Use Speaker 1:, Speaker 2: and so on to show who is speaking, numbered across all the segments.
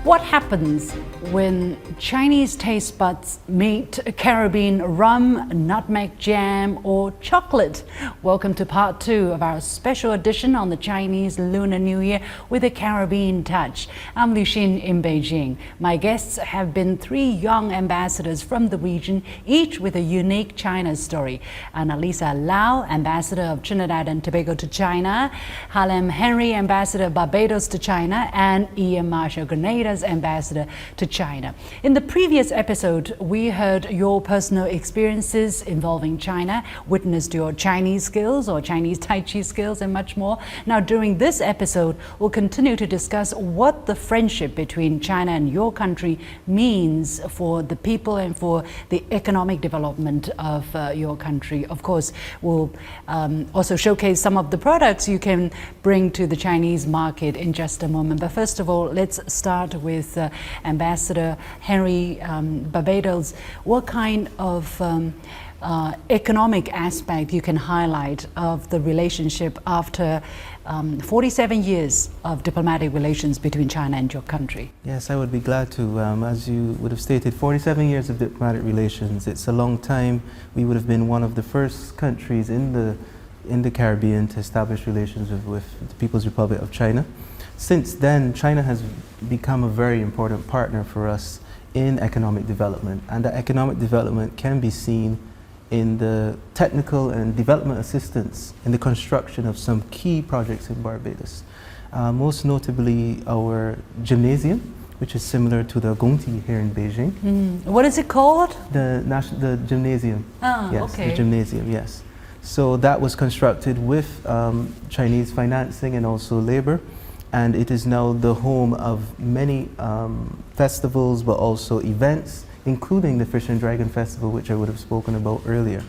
Speaker 1: What happens when Chinese taste buds meet Caribbean rum, nutmeg jam, or chocolate? Welcome to part 2 of our special edition on the Chinese Lunar New Year with a Caribbean touch. I'm Liu Xin in Beijing. My guests have been 3 young ambassadors from the region, each with a unique China story. Annalisa Lau, ambassador of Trinidad and Tobago to China, Harlem Henry, ambassador of Barbados to China, and Ian Marshall, Grenada's ambassador to China. In the previous episode, we heard your personal experiences involving China, witnessed your Chinese skills or Chinese Tai Chi skills, and much more. Now, during this episode, we'll continue to discuss what the friendship between China and your country means for the people and for the economic development of your country. Of course, we'll also showcase some of the products you can bring to the Chinese market in just a moment. But first of all, let's start with Ambassador Henry, Barbados. What kind of economic aspect you can highlight of the relationship after 47 years of diplomatic relations between China and your country?
Speaker 2: Yes, I would be glad to. As you would have stated, 47 years of diplomatic relations. It's a long time. We would have been one of the first countries in the Caribbean to establish relations with the People's Republic of China. Since then, China has become a very important partner for us in economic development, and that economic development can be seen in the technical and development assistance in the construction of some key projects in Barbados. Most notably our gymnasium, which is similar to the Gongti here in Beijing.
Speaker 1: What is it called?
Speaker 2: The gymnasium. Yes,
Speaker 1: okay.
Speaker 2: The gymnasium, yes. So that was constructed with Chinese financing and also labor. And it is now the home of many festivals, but also events, including the Fish and Dragon Festival, which I would have spoken about earlier.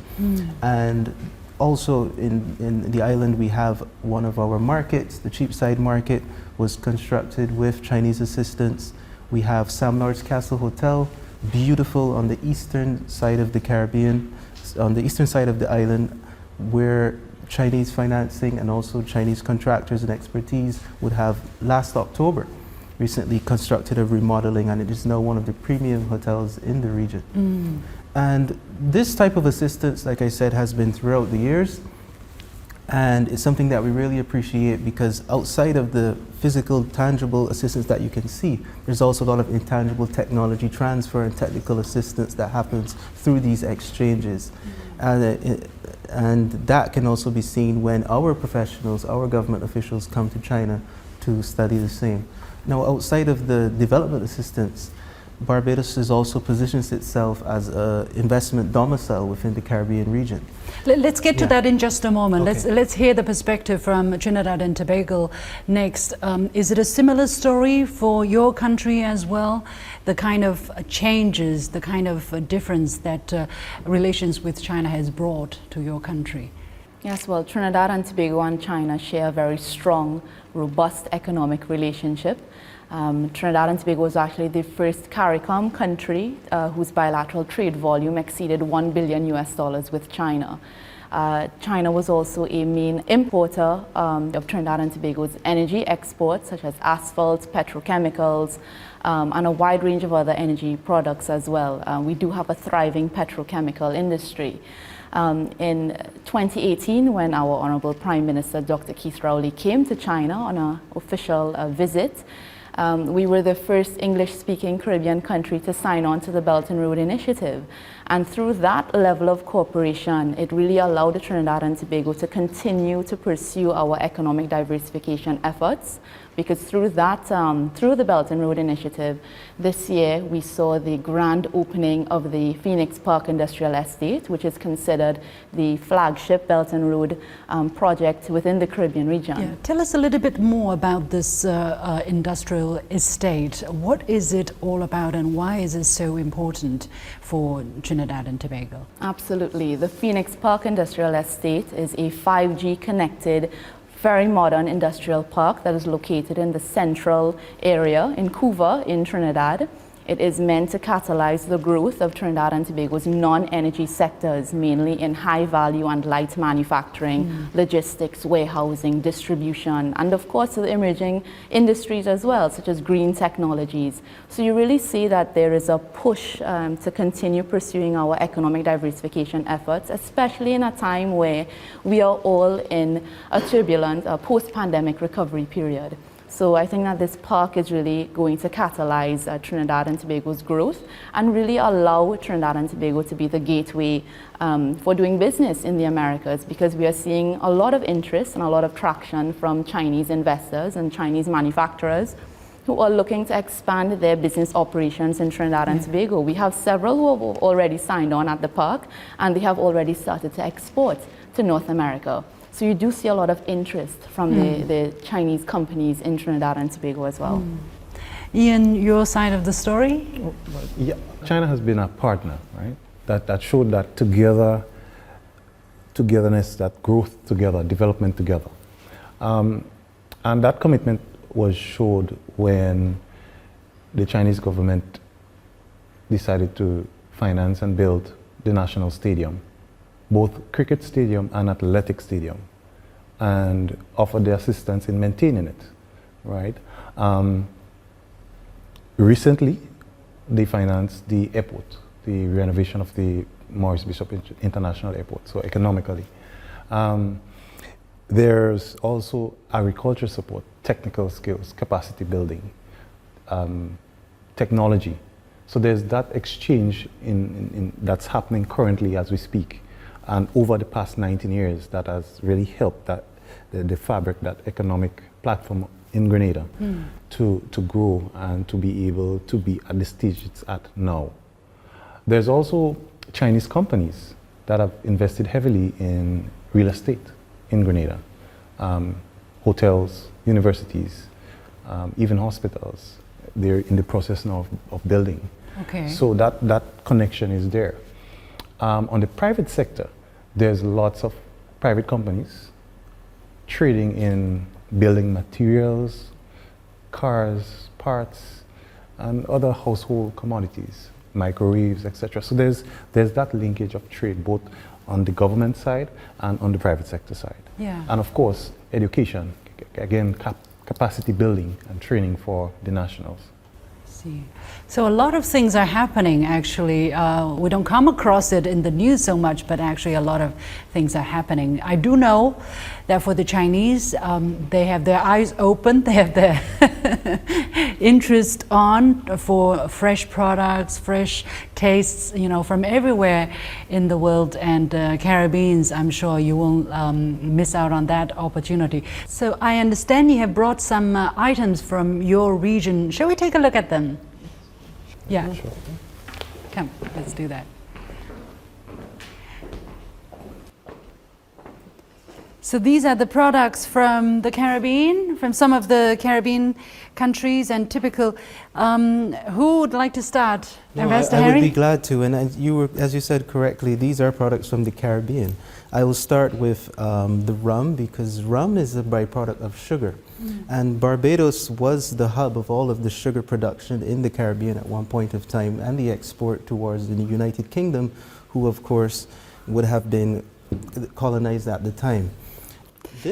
Speaker 2: And also in the island, we have one of our markets, the Cheapside Market, was constructed with Chinese assistance. We have Sam Lord's Castle Hotel, beautiful on the eastern side of the Caribbean, on the eastern side of the island, where Chinese financing and also Chinese contractors and expertise would have last October recently constructed a remodeling, and it is now one of the premium hotels in the region. And this type of assistance, like I said, has been throughout the years, and it's something that we really appreciate because outside of the physical, tangible assistance that you can see, there's also a lot of intangible technology transfer and technical assistance that happens through these exchanges. And that can also be seen when our professionals, our government officials come to China to study the same. Now, outside of the development assistance, Barbados has also positions itself as an investment domicile within the Caribbean region.
Speaker 1: Let's get to that in just a moment.
Speaker 2: Okay.
Speaker 1: Let's hear the perspective from Trinidad and Tobago next. Is it a similar story for your country as well? The kind of changes, the kind of difference that relations with China has brought to your country?
Speaker 3: Yes, well, Trinidad and Tobago and China share a very strong, robust economic relationship. Trinidad and Tobago was actually the first CARICOM country whose bilateral trade volume exceeded $1 billion with China. China was also a main importer of Trinidad and Tobago's energy exports, such as asphalt, petrochemicals, and a wide range of other energy products as well. We do have a thriving petrochemical industry. In 2018, when our Honorable Prime Minister Dr. Keith Rowley came to China on an official visit, we were the first English-speaking Caribbean country to sign on to the Belt and Road Initiative. And through that level of cooperation, it really allowed the Trinidad and Tobago to continue to pursue our economic diversification efforts, because through that, through the Belt and Road Initiative, this year we saw the grand opening of the Phoenix Park Industrial Estate, which is considered the flagship Belt and Road project within the Caribbean region.
Speaker 1: Yeah. Tell us a little bit more about this industrial estate. What is it all about, and why is it so important for Trinidad and Tobago?
Speaker 3: Absolutely. The Phoenix Park Industrial Estate is a 5G connected, very modern industrial park that is located in the central area in Couva in Trinidad. It is meant to catalyze the growth of Trinidad and Tobago's non-energy sectors, mainly in high value and light manufacturing, logistics, warehousing, distribution, and of course the emerging industries as well, such as green technologies. So you really see that there is a push to continue pursuing our economic diversification efforts, especially in a time where we are all in a turbulent post-pandemic recovery period. So I think that this park is really going to catalyze Trinidad and Tobago's growth and really allow Trinidad and Tobago to be the gateway for doing business in the Americas, because we are seeing a lot of interest and a lot of traction from Chinese investors and Chinese manufacturers who are looking to expand their business operations in Trinidad and Tobago. We have several who have already signed on at the park, and they have already started to export to North America. So you do see a lot of interest from the Chinese companies in Trinidad and Tobago as well.
Speaker 1: Ian, your side of the story?
Speaker 4: Yeah, China has been a partner, right? That showed that togetherness, that growth together, development together. And that commitment was showed when the Chinese government decided to finance and build the national stadium, both cricket stadium and athletic stadium, and offered their assistance in maintaining it, right? Recently, they financed the airport, the renovation of the Maurice Bishop International Airport, so economically. There's also agriculture support, technical skills, capacity building, technology. So there's that exchange that's happening currently as we speak. And over the past 19 years, that has really helped the fabric, that economic platform in Grenada to grow and to be able to be at the stage it's at now. There's also Chinese companies that have invested heavily in real estate in Grenada. Hotels, universities, even hospitals. They're in the process now of building.
Speaker 1: Okay.
Speaker 4: So that connection is there. On the private sector, there's lots of private companies trading in building materials, cars, parts, and other household commodities, microwaves, etc. So there's that linkage of trade both on the government side and on the private sector side.
Speaker 1: Yeah.
Speaker 4: And of course, education, again, capacity building and training for the nationals.
Speaker 1: See. So a lot of things are happening actually. We don't come across it in the news so much, but actually a lot of things are happening. I do know that for the Chinese, they have their eyes open, they have their interest on for fresh products, fresh tastes, you know, from everywhere in the world, and Caribbeans, I'm sure you won't miss out on that opportunity. So I understand you have brought some items from your region. Shall we take a look at them? Yeah.
Speaker 4: Sure.
Speaker 1: Come, let's do that. So these are the products from the Caribbean, from some of the Caribbean countries, and typical. Who would like to start? Ambassador
Speaker 2: I
Speaker 1: Harry?
Speaker 2: would be glad to. And as you said correctly, these are products from the Caribbean. I will start with the rum, because rum is a byproduct of sugar. And Barbados was the hub of all of the sugar production in the Caribbean at one point of time, and the export towards the United Kingdom, who of course would have been colonized at the time.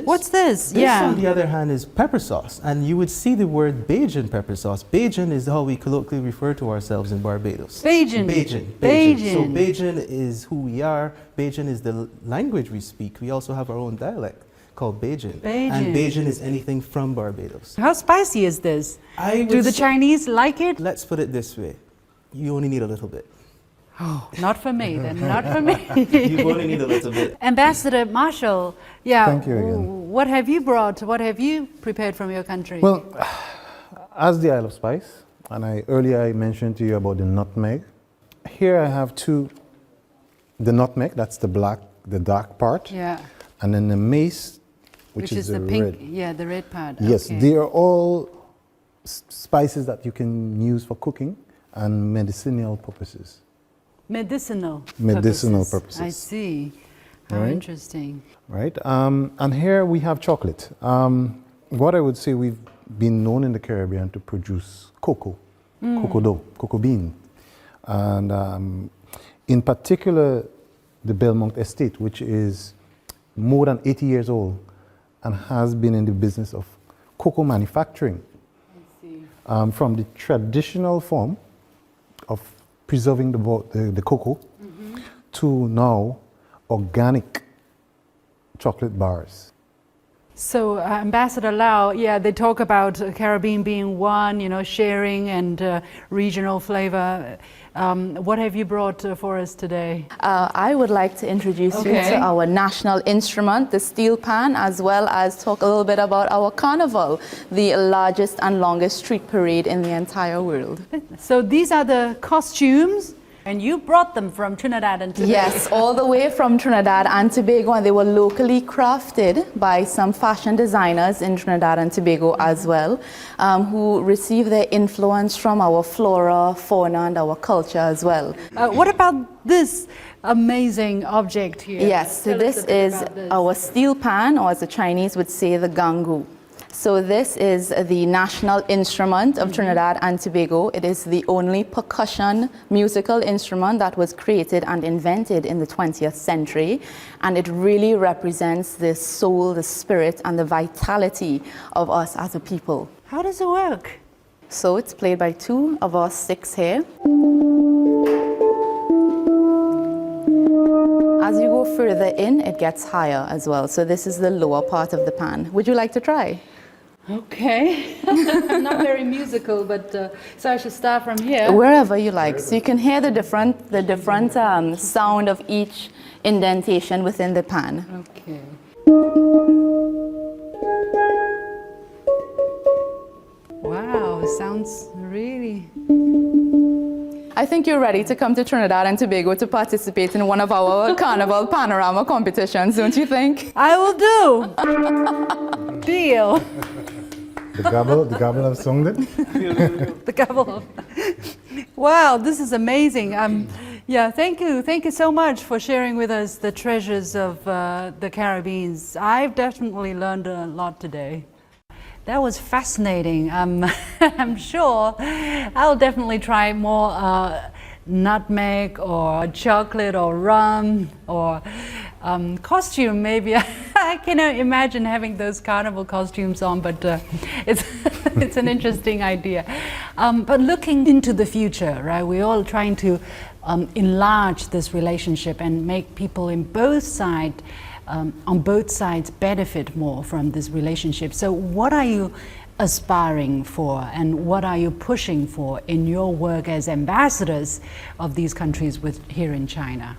Speaker 1: What's this?
Speaker 2: This,
Speaker 1: Yeah.
Speaker 2: on the other hand, is pepper sauce, and you would see the word Bajan pepper sauce. Bajan is how we colloquially refer to ourselves in Barbados.
Speaker 1: Bajan.
Speaker 2: Bajan.
Speaker 1: Bajan.
Speaker 2: So Bajan is who we are. Bajan is the language we speak. We also have our own dialect called Bajan.
Speaker 1: Bajan.
Speaker 2: And Bajan is anything from Barbados.
Speaker 1: How spicy is this?
Speaker 2: I
Speaker 1: Do
Speaker 2: would
Speaker 1: the
Speaker 2: say-
Speaker 1: Chinese like it?
Speaker 2: Let's put it this way. You only need a little bit.
Speaker 1: Oh, not for me then, not for me.
Speaker 2: You only need a little bit.
Speaker 1: Ambassador Marshall, yeah.
Speaker 4: Thank you again.
Speaker 1: What have you brought? What have you prepared from your country?
Speaker 4: Well, as the Isle of Spice, and earlier I mentioned to you about the nutmeg. Here I have the nutmeg, that's the dark part.
Speaker 1: yeah.
Speaker 4: And then the mace, which is
Speaker 1: the
Speaker 4: the
Speaker 1: pink,
Speaker 4: red.
Speaker 1: yeah, the red part.
Speaker 4: Yes,
Speaker 1: okay.
Speaker 4: they are all spices that you can use for cooking and medicinal purposes.
Speaker 1: Medicinal
Speaker 4: Purposes.
Speaker 1: I see. How
Speaker 4: Right.
Speaker 1: interesting.
Speaker 4: Right? And here we have chocolate. What I would say, we've been known in the Caribbean to produce cocoa cocoa dough, cocoa bean. And in particular, the Belmont Estate, which is more than 80 years old and has been in the business of cocoa manufacturing. From the traditional form of preserving the cocoa to now organic chocolate bars.
Speaker 1: So Ambassador Lau, yeah, they talk about Caribbean being one, you know, sharing and regional flavor. What have you brought for us today?
Speaker 3: I would like to introduce you to our national instrument, the steel pan, as well as talk a little bit about our carnival, the largest and longest street parade in the entire world.
Speaker 1: So these are the costumes, and you brought them from Trinidad and Tobago.
Speaker 3: Yes, all the way from Trinidad and Tobago, and they were locally crafted by some fashion designers in Trinidad and Tobago as well, who received their influence from our flora, fauna, and our culture as well.
Speaker 1: What about this amazing object here?
Speaker 3: Yes, so this is our steel pan, or as the Chinese would say, the gangu. So this is the national instrument of Trinidad and Tobago. It is the only percussion musical instrument that was created and invented in the 20th century. And it really represents the soul, the spirit, and the vitality of us as a people.
Speaker 1: How does it work?
Speaker 3: So it's played by two of our sticks here. As you go further in, it gets higher as well. So this is the lower part of the pan. Would you like to try?
Speaker 1: Okay. I'm not very musical, but so I should start from here.
Speaker 3: Wherever you like. So you can hear the different sound of each indentation within the pan.
Speaker 1: Okay. Wow, sounds really...
Speaker 3: I think you're ready to come to Trinidad and Tobago to participate in one of our carnival panorama competitions, don't you think?
Speaker 1: I will do. Deal.
Speaker 4: The gobble of song then?
Speaker 1: The gobble. Wow, this is amazing. Yeah, thank you so much for sharing with us the treasures of the Caribbean. I've definitely learned a lot today. That was fascinating. I'm sure I'll definitely try more nutmeg or chocolate or rum or costume maybe. I cannot imagine having those carnival costumes on, but it's an interesting idea. But looking into the future, right? We're all trying to enlarge this relationship and make people in on both sides benefit more from this relationship. So what are you aspiring for and what are you pushing for in your work as ambassadors of these countries here in China?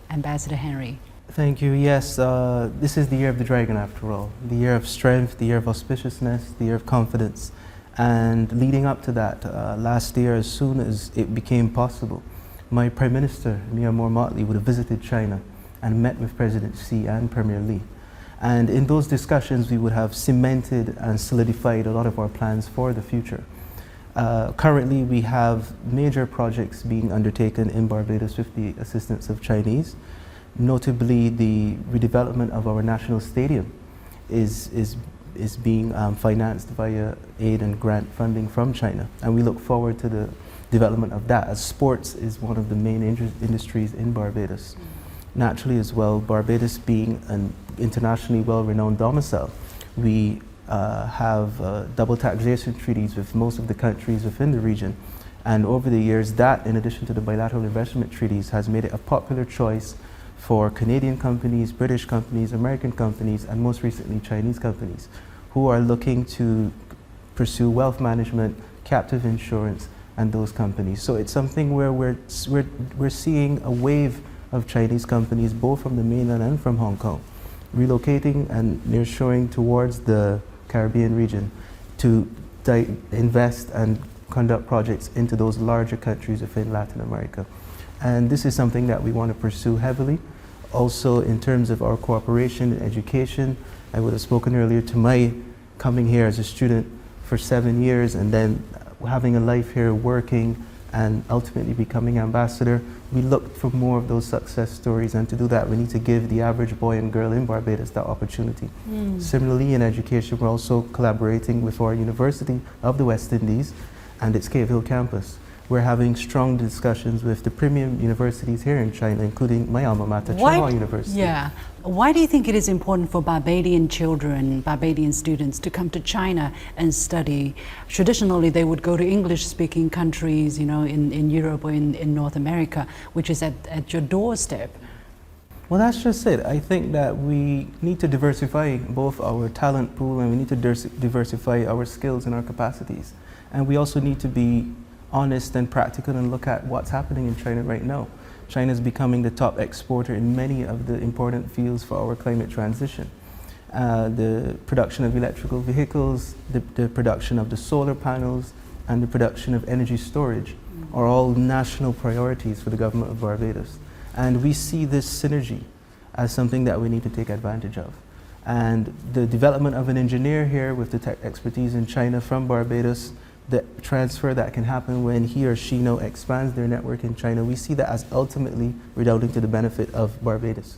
Speaker 1: Ambassador Henry.
Speaker 2: Thank you. Yes, this is the year of the dragon after all. The year of strength, the year of auspiciousness, the year of confidence. And leading up to that, last year, as soon as it became possible, my Prime Minister, Myanmar Motley, would have visited China and met with President Xi and Premier Li. And in those discussions, we would have cemented and solidified a lot of our plans for the future. Currently, we have major projects being undertaken in Barbados with the assistance of Chinese. Notably, the redevelopment of our national stadium is being financed via aid and grant funding from China. And we look forward to the development of that, as sports is one of the main industries in Barbados. Naturally as well, Barbados being an internationally well-renowned domicile, we have double taxation treaties with most of the countries within the region. And over the years, that, in addition to the bilateral investment treaties, has made it a popular choice for Canadian companies, British companies, American companies, and most recently Chinese companies, who are looking to pursue wealth management, captive insurance, and those companies. So it's something where we're seeing a wave of Chinese companies, both from the mainland and from Hong Kong, relocating and nearshoring towards the Caribbean region to invest and conduct projects into those larger countries within Latin America. And this is something that we want to pursue heavily. Also, in terms of our cooperation in education, I would have spoken earlier to my coming here as a student for 7 years and then having a life here working and ultimately becoming ambassador. We look for more of those success stories, and to do that we need to give the average boy and girl in Barbados that opportunity. Similarly, in education, we're also collaborating with our University of the West Indies and its Cave Hill campus. We're having strong discussions with the premium universities here in China, including my alma mater, Tsinghua University.
Speaker 1: Yeah. Why do you think it is important for Barbadian children, Barbadian students, to come to China and study? Traditionally, they would go to English-speaking countries, you know, in Europe or in North America, which is at your doorstep.
Speaker 2: Well, that's just it. I think that we need to diversify both our talent pool and we need to diversify our skills and our capacities. And we also need to be honest and practical and look at what's happening in China right now. China is becoming the top exporter in many of the important fields for our climate transition. The production of electrical vehicles, the production of the solar panels, and the production of energy storage are all national priorities for the government of Barbados. And we see this synergy as something that we need to take advantage of. And the development of an engineer here with the tech expertise in China from Barbados, the transfer that can happen when he or she now expands their network in China, we see that as ultimately redounding to the benefit of Barbados.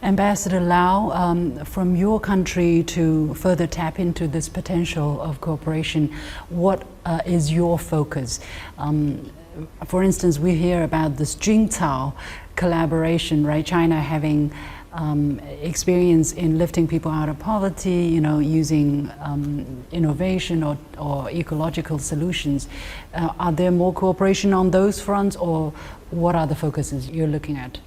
Speaker 1: Ambassador Lau, from your country to further tap into this potential of cooperation, what is your focus? For instance, we hear about this Jingcao collaboration, right? China having experience in lifting people out of poverty, you know, using innovation or ecological solutions. Are there more cooperation on those fronts, or what are the focuses you're looking at?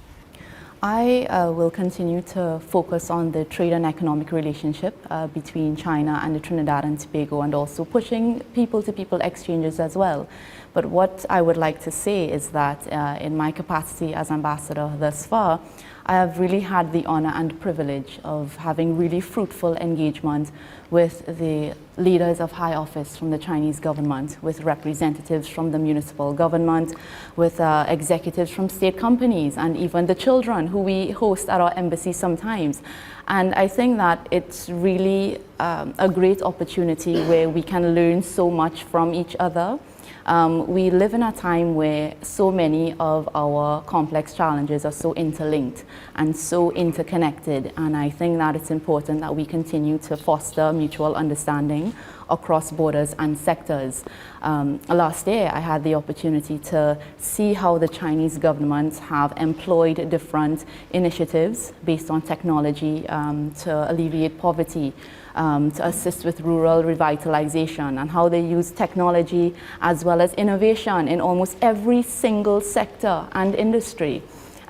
Speaker 3: I will continue to focus on the trade and economic relationship between China and the Trinidad and Tobago, and also pushing people-to-people exchanges as well. But what I would like to say is that in my capacity as ambassador thus far, I have really had the honor and privilege of having really fruitful engagement with the leaders of high office from the Chinese government, with representatives from the municipal government, with executives from state companies, and even the children who we host at our embassy sometimes. And I think that it's really a great opportunity where we can learn so much from each other. We live in a time where so many of our complex challenges are so interlinked and so interconnected, and I think that it's important that we continue to foster mutual understanding across borders and sectors. Last year, I had the opportunity to see how the Chinese government have employed different initiatives based on technology to alleviate poverty, to assist with rural revitalization, and how they use technology as well as innovation in almost every single sector and industry.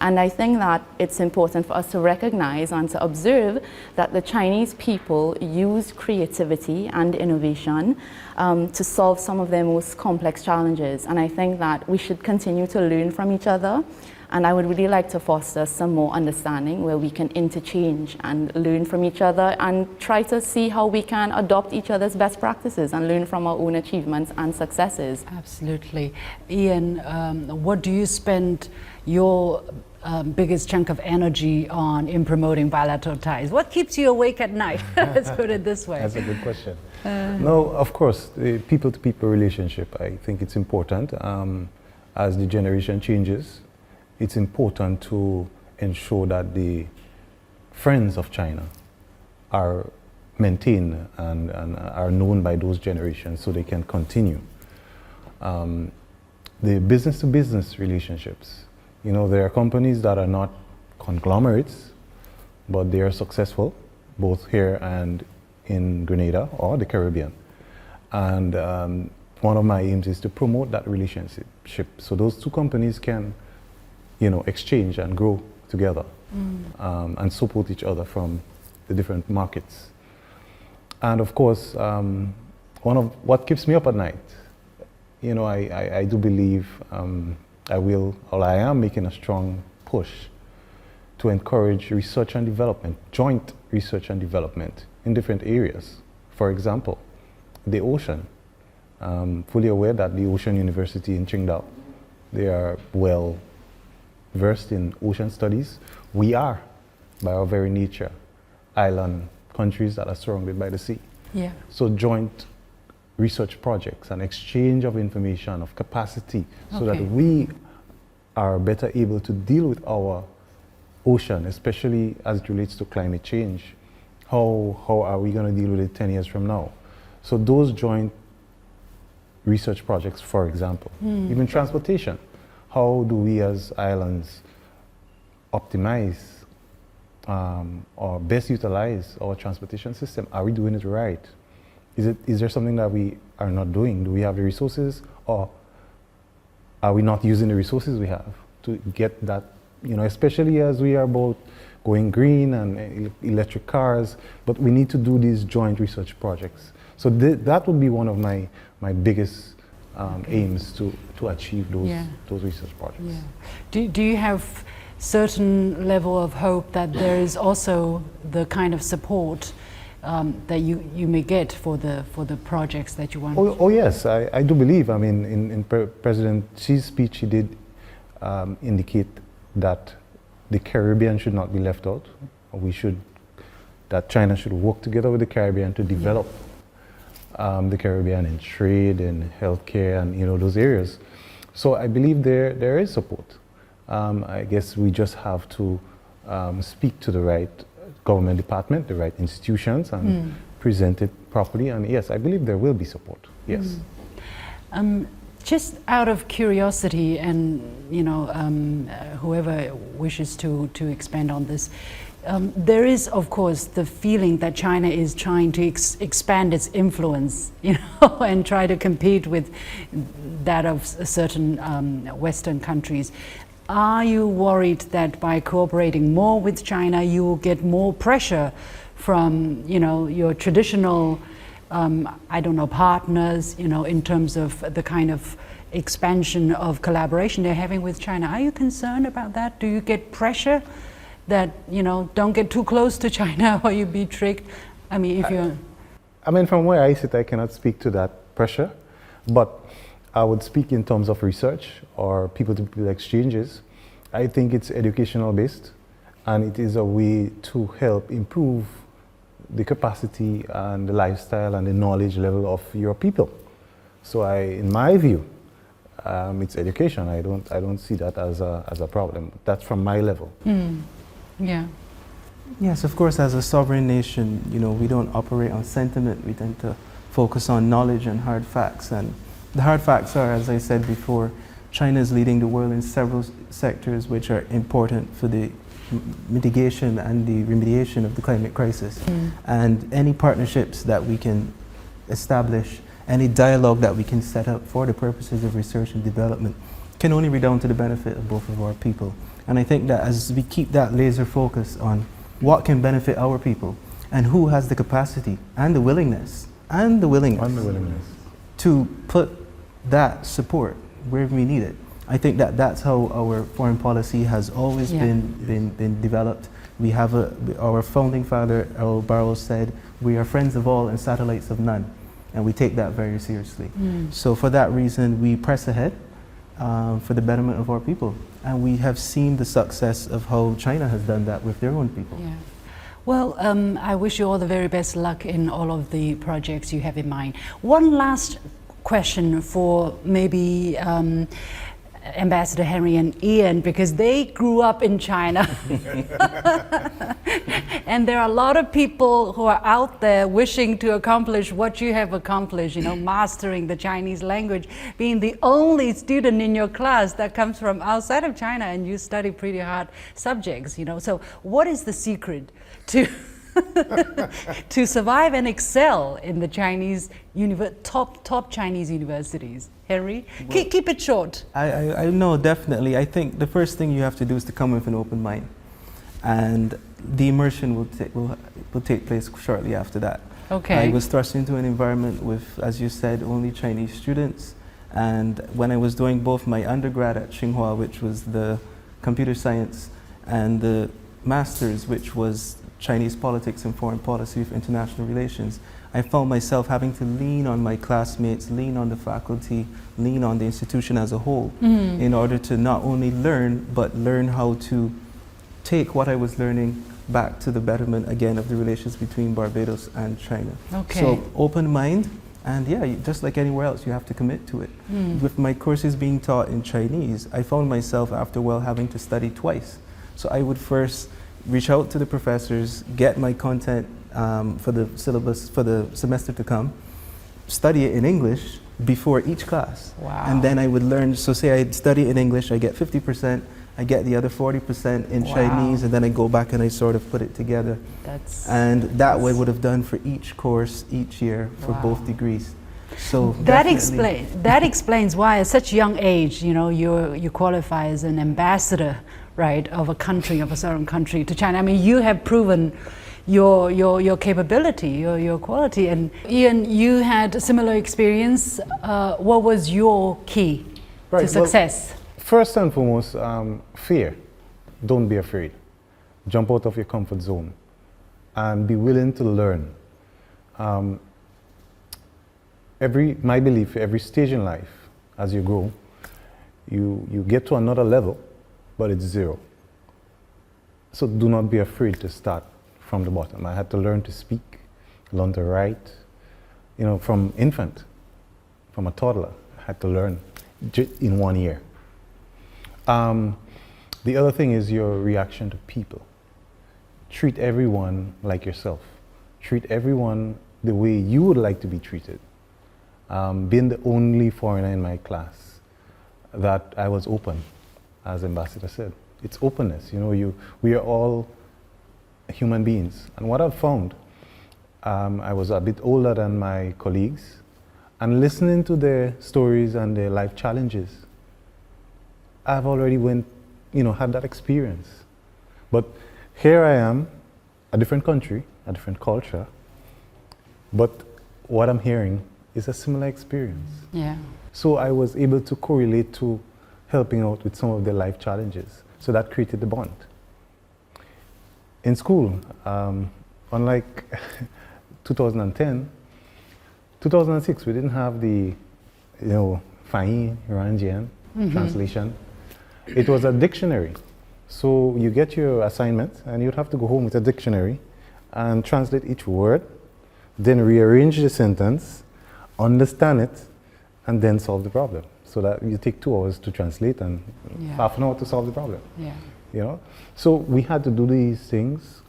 Speaker 3: And I think that it's important for us to recognize and to observe that the Chinese people use creativity and innovation to solve some of their most complex challenges. And I think that we should continue to learn from each other. And I would really like to foster some more understanding where we can interchange and learn from each other and try to see how we can adopt each other's best practices and learn from our own achievements and successes.
Speaker 1: Absolutely. Ian, what do you spend your biggest chunk of energy on in promoting bilateral ties? What keeps you awake at night? Let's put it this way.
Speaker 4: That's a good question. No, of course, the people-to-people relationship, I think it's important. As the generation changes, it's important to ensure that the friends of China are maintained and are known by those generations so they can continue. The business-to-business relationships, you know, there are companies that are not conglomerates, but they are successful, both here and in Grenada or the Caribbean. And one of my aims is to promote that relationship so those two companies can, you know, exchange and grow together and support each other from the different markets. And of course, one of what keeps me up at night, you know, I do believe I am making a strong push to encourage research and development, joint research and development in different areas. For example, the ocean. Fully aware that the Ocean University in Qingdao, they are well versed in ocean studies. We are, by our very nature, island countries that are surrounded by the sea.
Speaker 1: Yeah.
Speaker 4: So joint research projects and exchange of information, of capacity, so that we are better able to deal with our ocean, especially as it relates to climate change. How are we going to deal with it 10 years from now? So those joint research projects, for example. Even transportation. How do we as islands optimize or best utilize our transportation system? Are we doing it right? Is there something that we are not doing? Do we have the resources, or are we not using the resources we have to get that, especially as we are both going green and electric cars, but we need to do these joint research projects. So that would be one of my biggest aims to achieve those research projects.
Speaker 1: Yeah. Do you have certain level of hope that there is also the kind of support that you may get for the projects that you want?
Speaker 4: Oh yes, I do believe. I mean, in President Xi's speech, he did indicate that the Caribbean should not be left out. That China should work together with the Caribbean to develop the Caribbean in trade and healthcare and those areas. So I believe there is support. I guess we just have to speak to the right government department, the right institutions, and present it properly. And yes, I believe there will be support. Yes.
Speaker 1: Just out of curiosity, and whoever wishes to expand on this, there is, of course, the feeling that China is trying to expand its influence, and try to compete with that of certain Western countries. Are you worried that by cooperating more with China, you will get more pressure from, your traditional, partners, in terms of the kind of expansion of collaboration they're having with China? Are you concerned about that? Do you get pressure that, don't get too close to China or you be tricked? I mean, if you're...
Speaker 4: from where I sit, I cannot speak to that pressure, but I would speak in terms of research or people-to-people exchanges. I think it's educational based, and it is a way to help improve the capacity and the lifestyle and the knowledge level of your people. So in my view, it's education. I don't see that as a problem. That's from my level.
Speaker 1: Yeah.
Speaker 2: Yes, of course, as a sovereign nation, we don't operate on sentiment. We tend to focus on knowledge and hard facts. And the hard facts are, as I said before, China is leading the world in several sectors which are important for the mitigation and the remediation of the climate crisis. And any partnerships that we can establish, any dialogue that we can set up for the purposes of research and development can only redound to the benefit of both of our people. And I think that as we keep that laser focus on what can benefit our people and who has the capacity and the willingness to put that support where we need it, I think that that's how our foreign policy has always been developed. We have our founding father, Earl Barrows, said, "We are friends of all and satellites of none," and we take that very seriously. So for that reason, we press ahead for the betterment of our people, and we have seen the success of how China has done that with their own people.
Speaker 1: Yeah. Well, I wish you all the very best luck in all of the projects you have in mind. One last question for maybe Ambassador Henry and Ian, because they grew up in China. And there are a lot of people who are out there wishing to accomplish what you have accomplished, mastering the Chinese language, being the only student in your class that comes from outside of China, and you study pretty hard subjects, So what is the secret to to survive and excel in the Chinese top Chinese universities? Henry, well, keep it short.
Speaker 2: I know, definitely. I think the first thing you have to do is to come with an open mind, and the immersion will take place shortly after that.
Speaker 1: Okay.
Speaker 2: I was thrust into an environment with, as you said, only Chinese students, and when I was doing both my undergrad at Tsinghua, which was the computer science, and the master's, which was Chinese politics and foreign policy with international relations, I found myself having to lean on my classmates, lean on the faculty, lean on the institution as a whole, in order to not only learn, but learn how to take what I was learning back to the betterment, again, of the relations between Barbados and China.
Speaker 1: Okay.
Speaker 2: So open mind, and just like anywhere else, you have to commit to it. With my courses being taught in Chinese, I found myself after a while having to study twice. So I would first reach out to the professors, get my content for the syllabus for the semester to come, study it in English, before each class.
Speaker 1: Wow.
Speaker 2: And then I would learn, so say I study in English, I get 50%, I get the other 40% in
Speaker 1: Wow.
Speaker 2: Chinese, and then I go back and I sort of put it together. And that way would have done for each course, each year, for
Speaker 1: Wow.
Speaker 2: both degrees. So
Speaker 1: That
Speaker 2: definitely-
Speaker 1: that explains why at such young age, you know, you qualify as an ambassador, right, of a country, of a certain country to China. I mean, you have proven your capability, your quality. And Ian, you had a similar experience. What was your key to success?
Speaker 4: First and foremost, fear. Don't be afraid. Jump out of your comfort zone and be willing to learn. My belief, every stage in life, as you grow, you get to another level, but it's zero. So do not be afraid to start from the bottom. I had to learn to speak, learn to write, you know, from infant, from a toddler. I had to learn in 1 year. The other thing is your reaction to people. Treat everyone like yourself. Treat everyone the way you would like to be treated. Being the only foreigner in my class, that I was open, as Ambassador said. It's openness, you know, we are all human beings. And what I've found, I was a bit older than my colleagues, and listening to their stories and their life challenges, I've already had that experience. But here I am, a different country, a different culture, but what I'm hearing is a similar experience.
Speaker 1: Yeah.
Speaker 4: So I was able to correlate to helping out with some of their life challenges. So that created the bond. In school, unlike 2010, 2006, we didn't have the, Fahin, Ranjian translation. It was a dictionary. So you get your assignment and you'd have to go home with a dictionary and translate each word, then rearrange the sentence, understand it, and then solve the problem. So that you take 2 hours to translate and half an hour to solve the problem.
Speaker 1: Yeah.
Speaker 4: You know? So we had to do these things,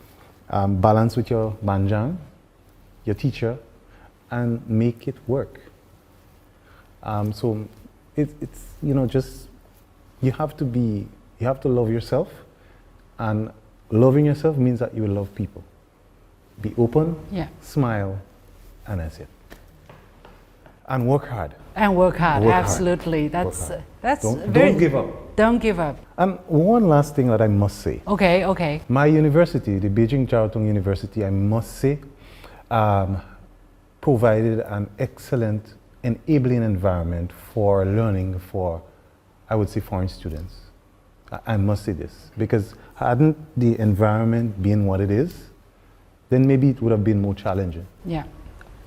Speaker 4: balance with your banjang, your teacher, and make it work. So it's just, you have to love yourself, and loving yourself means that you will love people. Be open, smile, and that's it. And work hard.
Speaker 1: And work hard,
Speaker 4: Work
Speaker 1: absolutely.
Speaker 4: hard.
Speaker 1: That's
Speaker 4: Don't give up.
Speaker 1: Don't give up.
Speaker 4: And one last thing that I must say.
Speaker 1: Okay.
Speaker 4: My university, the Beijing Jiaotong University, I must say, provided an excellent enabling environment for learning for, I would say, foreign students. I must say this, because hadn't the environment been what it is, then maybe it would have been more challenging.
Speaker 1: Yeah,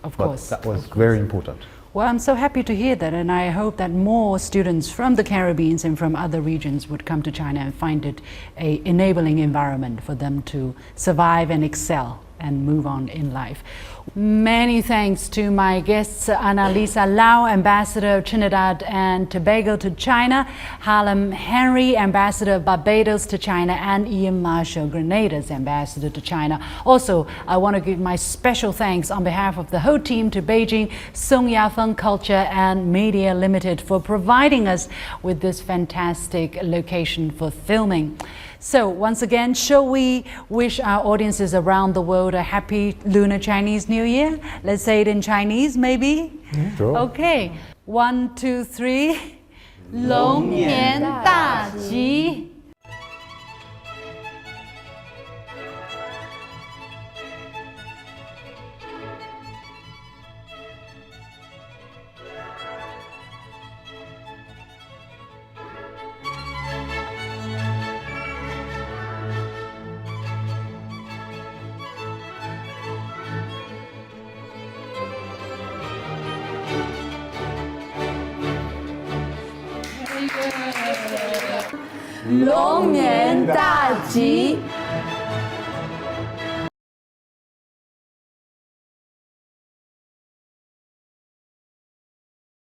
Speaker 1: of
Speaker 4: But
Speaker 1: course.
Speaker 4: that was very important.
Speaker 1: Well, I'm so happy to hear that, and I hope that more students from the Caribbean and from other regions would come to China and find it an enabling environment for them to survive and excel and move on in life. Many thanks to my guests, Annalisa Lau, Ambassador of Trinidad and Tobago to China, Harlem Henry, Ambassador of Barbados to China, and Ian Marshall, Grenada's Ambassador to China. Also, I want to give my special thanks on behalf of the whole team to Beijing, Sung Yafeng Culture and Media Limited for providing us with this fantastic location for filming. So once again, shall we wish our audiences around the world a happy Lunar Chinese New Year? Let's say it in Chinese, maybe?
Speaker 4: Sure.
Speaker 1: Okay. 1, 2, 3. 龙年大吉. Long Nian Da Ji.